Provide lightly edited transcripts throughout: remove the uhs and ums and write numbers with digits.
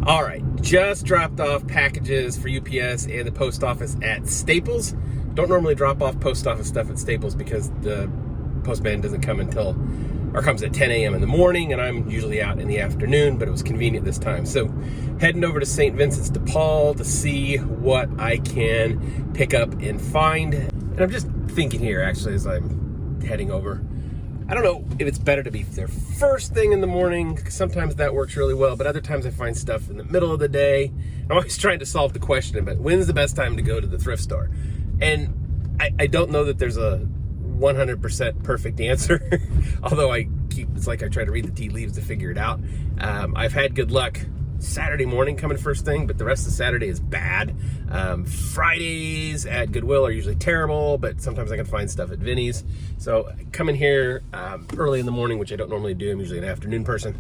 All right, just dropped off packages for UPS and the post office at Staples. Don't normally drop off post office stuff at Staples because the postman doesn't come comes at 10 a.m. in the morning, and I'm usually out in the afternoon, but it was convenient this time. So heading over to St. Vincent's de Paul to see what I can pick up and find. And I'm just thinking here, actually, as I'm heading over, I don't know if it's better to be there first thing in the morning, because sometimes that works really well, but other times I find stuff in the middle of the day. I'm always trying to solve the question, but when's the best time to go to the thrift store? And I don't know that there's a 100% perfect answer, although it's like I try to read the tea leaves to figure it out. I've had good luck Saturday morning coming first thing, but the rest of Saturday is bad. Fridays at Goodwill are usually terrible, but sometimes I can find stuff at Vinnie's. So coming here early in the morning, which I don't normally do. I'm usually an afternoon person.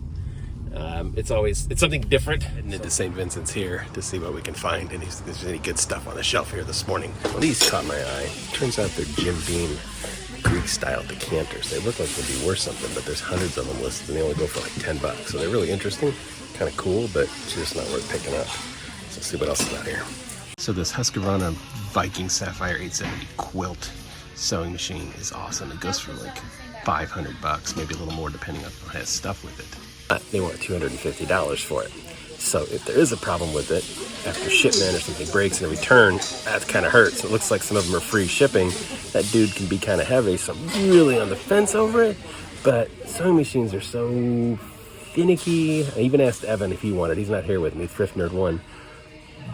It's something different. Heading into St. Vincent's here to see what we can find, and if there's any good stuff on the shelf here this morning. Well, these caught my eye. Turns out they're Jim Beam Greek-style decanters. They look like they'd be worth something, but there's hundreds of them listed, and they only go for like $10. So they're really interesting. Kind of cool, but it's just not worth picking up. So let's see what else is out here. So this Husqvarna Viking Sapphire 870 quilt sewing machine is awesome. It goes for like $500, maybe a little more depending on if it has stuff with it. They want $250 for it. So if there is a problem with it, after shipment or something breaks and a return, that kind of hurts. It looks like some of them are free shipping. That dude can be kind of heavy, so I'm really on the fence over it. But sewing machines are so finicky. I even asked Evan if he wanted. He's not here with me, Thrift Nerd 1.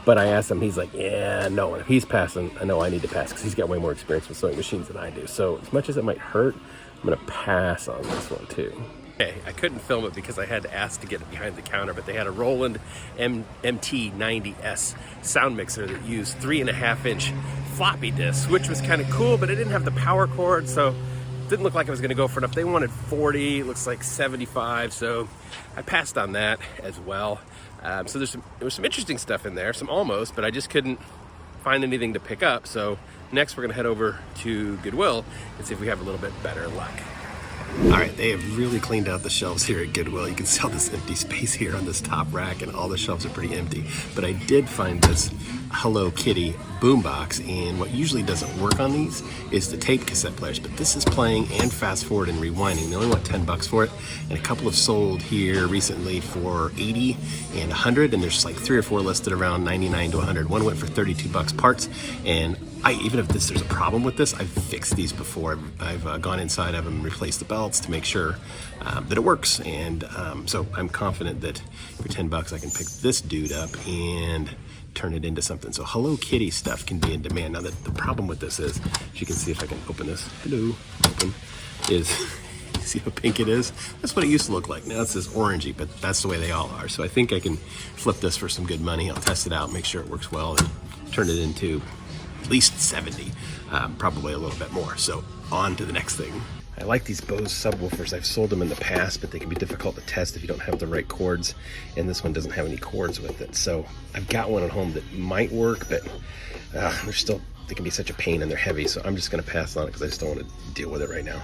But I asked him, he's like, yeah, no. And if he's passing, I know I need to pass because he's got way more experience with sewing machines than I do. So as much as it might hurt, I'm going to pass on this one too. Okay, I couldn't film it because I had to ask to get it behind the counter, but they had a Roland MT90S sound mixer that used 3.5-inch floppy disks, which was kind of cool, but it didn't have the power cord, so it didn't look like it was going to go for enough. They wanted 40, it looks like 75, so I passed on that as well. So there was some interesting stuff in there, some almost, but I just couldn't find anything to pick up. So next we're going to head over to Goodwill and see if we have a little bit better luck. All right, they have really cleaned out the shelves here at Goodwill. You can see all this empty space here on this top rack, and all the shelves are pretty empty. But I did find this Hello Kitty boombox, and what usually doesn't work on these is the tape cassette players, but this is playing and fast forward and rewinding. They only want $10 for it, and a couple have sold here recently for $80 and $100, and there's like 3 or 4 listed around $99 to $100. One went for $32 parts, and even if there's a problem with this, I've fixed these before. I've gone inside of them and replaced the belts to make sure that it works, and so I'm confident that for $10 I can pick this dude up and turn it into something. So Hello Kitty stuff can be in demand. Now, the problem with this is, as you can see if I can open this, open, is, see how pink it is? That's what it used to look like. Now it's this orangey, but that's the way they all are. So I think I can flip this for some good money. I'll test it out, make sure it works well, and turn it into at least 70, probably a little bit more. So on to the next thing. I like these Bose subwoofers. I've sold them in the past, but they can be difficult to test if you don't have the right cords, and this one doesn't have any cords with it. So I've got one at home that might work, but they can be such a pain and they're heavy, so I'm just gonna pass on it because I just don't want to deal with it right now.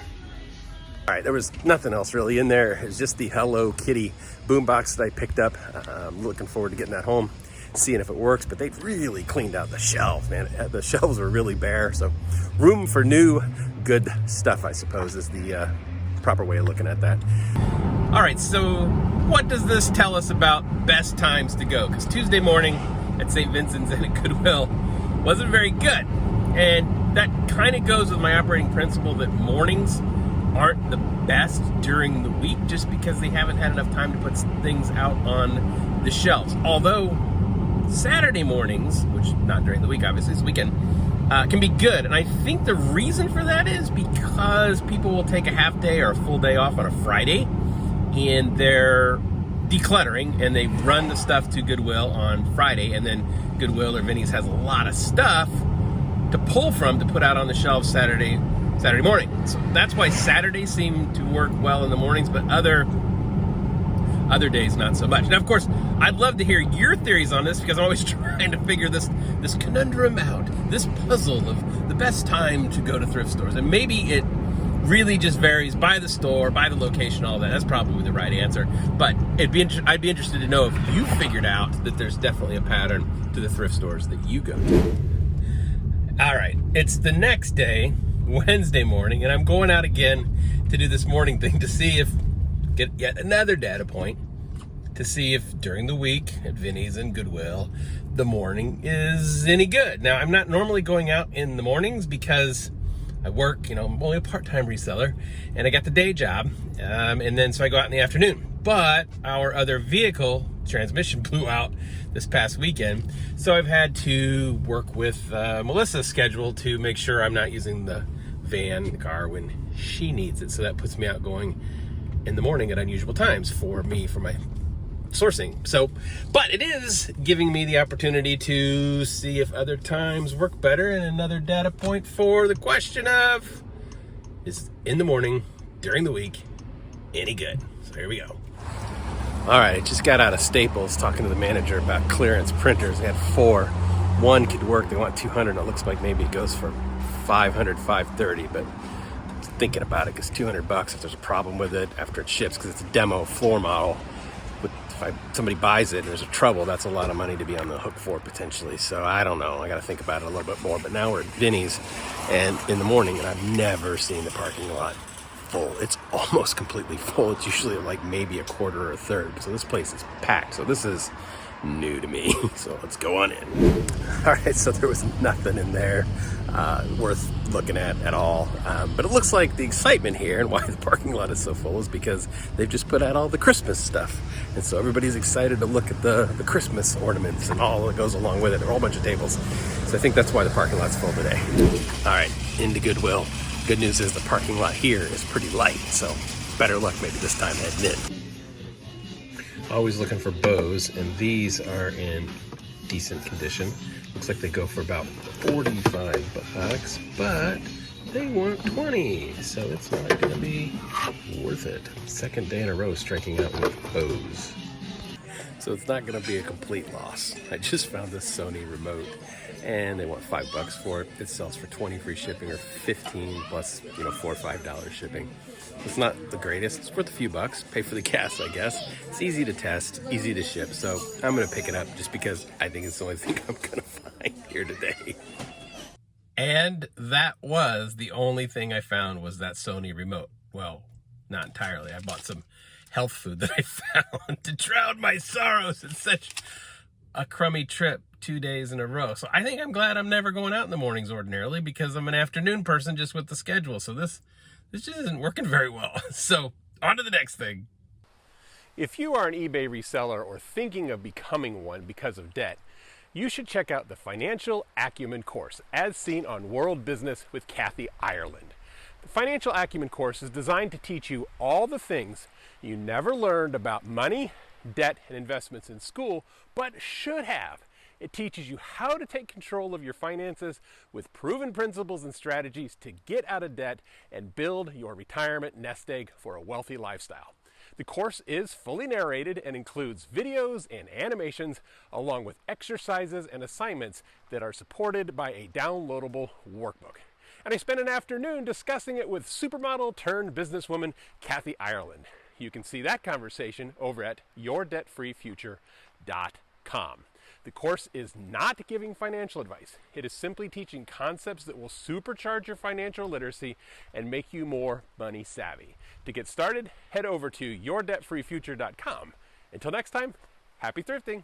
All right, there was nothing else really in there. It's just the Hello Kitty boombox that I picked up. I'm looking forward to getting that home, seeing if it works, but they've really cleaned out the shelves, man. The shelves were really bare, so room for new good stuff, I suppose, is the proper way of looking at that. All right, so what does this tell us about best times to go? Because Tuesday morning at St. Vincent's and at Goodwill wasn't very good, and that kind of goes with my operating principle that mornings aren't the best during the week just because they haven't had enough time to put things out on the shelves. Although Saturday mornings, which not during the week, obviously, it's weekend, can be good. And I think the reason for that is because people will take a half day or a full day off on a Friday, and they're decluttering, and they run the stuff to Goodwill on Friday, and then Goodwill or Vinnie's has a lot of stuff to pull from to put out on the shelves Saturday morning. So that's why Saturdays seem to work well in the mornings, but other days not so much. Now, of course, I'd love to hear your theories on this because I'm always trying to figure this conundrum out, this puzzle of the best time to go to thrift stores. And maybe it really just varies by the store, by the location, all that. That's probably the right answer. But I'd be interested to know if you figured out that there's definitely a pattern to the thrift stores that you go to. All right, it's the next day, Wednesday morning, and I'm going out again to do this morning thing to see if, get yet another data point, to see if during the week at Vinny's and Goodwill, the morning is any good. Now, I'm not normally going out in the mornings because I work, I'm only a part-time reseller, and I got the day job, and then so I go out in the afternoon. But our other vehicle transmission blew out this past weekend, so I've had to work with Melissa's schedule to make sure I'm not using the car when she needs it. So that puts me out going in the morning at unusual times for my sourcing. So, but it is giving me the opportunity to see if other times work better, and another data point for the question of, is in the morning during the week any good? So here we go. All right, I just got out of Staples talking to the manager about clearance printers. They had 4. One could work. They want 200, and it looks like maybe it goes for 500, 530, but I'm thinking about it because $200 if there's a problem with it after it ships, because it's a demo floor model. Somebody buys it and there's a trouble, that's a lot of money to be on the hook for potentially. So I don't know, I got to think about it a little bit more. But now we're at Vinny's and in the morning, and I've never seen the parking lot full. It's almost completely full. It's usually like maybe a quarter or a third. So this place is packed. So this is new to me. So let's go on in. All right, so there was nothing in there worth looking at all. But it looks like the excitement here and why the parking lot is so full is because they've just put out all the Christmas stuff. And so everybody's excited to look at the Christmas ornaments and all that goes along with it. There are a whole bunch of tables. So I think that's why the parking lot's full today. All right, into Goodwill. Good news is the parking lot here is pretty light. So better luck maybe this time heading in. Always looking for bows, and these are in decent condition. Looks like they go for about $45, but they want 20, so it's not gonna be worth it. Second day in a row striking out with bows. So it's not gonna be a complete loss. I just found this Sony remote, and they want $5 for it. It sells for 20 free shipping, or 15 plus, $4 or $5 shipping. It's not the greatest. It's worth a few bucks. Pay for the gas, I guess. It's easy to test, easy to ship. So I'm going to pick it up just because I think it's the only thing I'm going to find here today. And that was the only thing I found, was that Sony remote. Well, not entirely. I bought some health food that I found to drown my sorrows. It's such a crummy trip 2 days in a row. So I think I'm glad I'm never going out in the mornings ordinarily, because I'm an afternoon person just with the schedule. So this just isn't working very well. So on to the next thing. If you are an eBay reseller or thinking of becoming one because of debt, you should check out the Financial Acumen course, as seen on World Business with Kathy Ireland. The Financial Acumen course is designed to teach you all the things you never learned about money, debt, and investments in school, but should have. It teaches you how to take control of your finances with proven principles and strategies to get out of debt and build your retirement nest egg for a wealthy lifestyle. The course is fully narrated and includes videos and animations, along with exercises and assignments that are supported by a downloadable workbook. And I spent an afternoon discussing it with supermodel turned businesswoman Kathy Ireland. You can see that conversation over at yourdebtfreefuture.com. The course is not giving financial advice. It is simply teaching concepts that will supercharge your financial literacy and make you more money savvy. To get started, head over to yourdebtfreefuture.com. Until next time, happy thrifting.